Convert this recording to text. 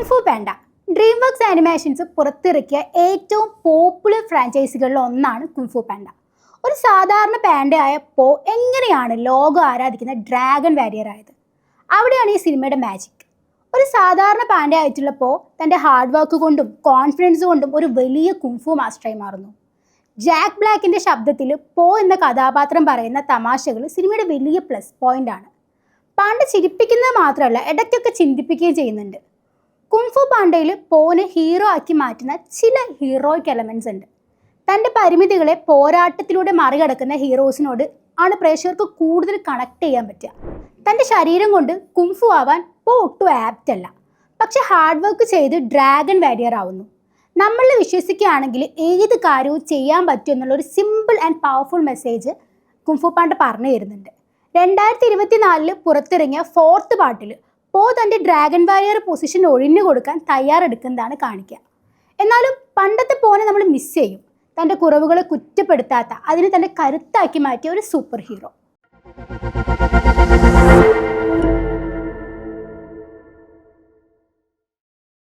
Kung fu panda dream works animations പുറത്തിറക്കിയ ഏറ്റവും popular ഫ്രാഞ്ചൈസികളിൽ ഒന്നാണ് കുങ്ഫു പാൻഡ. ഒരു സാധാരണ പാൻഡയായ പോ എങ്ങനെയാണ് ലോകം ആരാധിക്കുന്ന ഡ്രാഗൺ വാരിയർ ആയത്? അവിടെയാണ് ഈ സിനിമയുടെ മാജിക്. ഒരു സാധാരണ പാൻഡ ആയിട്ടുള്ള പോ തൻ്റെ ഹാർഡ് വർക്ക് കൊണ്ടും കോൺഫിഡൻസ് കൊണ്ടും ഒരു വലിയ കുങ്ഫു മാസ്റ്ററായി മാറുന്നു. ജാക്ക് ബ്ലാക്കിൻ്റെ ശബ്ദത്തിൽ പോ എന്ന കഥാപാത്രം പറയുന്ന തമാശകൾ സിനിമയുടെ വലിയ പ്ലസ് പോയിന്റ് ആണ്. പാണ്ഡ ചിരിപ്പിക്കുന്നത് മാത്രമല്ല, ഇടയ്ക്കൊക്കെ ചിന്തിപ്പിക്കുകയും ചെയ്യുന്നുണ്ട്. കുങ്ഫു പാണ്ഡയിൽ പോനെ ഹീറോ ആക്കി മാറ്റുന്ന ചില ഹീറോയിക് എലമെൻറ്റ്സ് ഉണ്ട്. തൻ്റെ പരിമിതികളെ പോരാട്ടത്തിലൂടെ മറികടക്കുന്ന ഹീറോസിനോട് ആണ് പ്രേക്ഷകർക്ക് കൂടുതൽ കണക്ട് ചെയ്യാൻ പറ്റുക. തൻ്റെ ശരീരം കൊണ്ട് കുങ്ഫു ആവാൻ പോ ഒട്ടും ആപ്റ്റ് അല്ല, പക്ഷെ ഹാർഡ് വർക്ക് ചെയ്ത് ഡ്രാഗൺ വാരിയർ ആവുന്നു. നമ്മളിൽ വിശ്വസിക്കുകയാണെങ്കിൽ ഏത് കാര്യവും ചെയ്യാൻ പറ്റും എന്നുള്ളൊരു simple and powerful message kung fu Panda പറഞ്ഞു തരുന്നുണ്ട്. 2024 പുറത്തിറങ്ങിയ 4th പാർട്ടിൽ പോ തൻ്റെ ഡ്രാഗൺ വാരിയർ പൊസിഷൻ ഒഴിഞ്ഞു കൊടുക്കാൻ തയ്യാറെടുക്കുന്നതാണ് കാണിക്കുക. എന്നാലും പണ്ടത്തെ പോനെ നമ്മൾ മിസ് ചെയ്യും. തൻ്റെ കുറവുകളെ കുറ്റപ്പെടുത്താത്ത, അതിന് തൻ്റെ കരുത്താക്കി മാറ്റിയ ഒരു സൂപ്പർ ഹീറോ.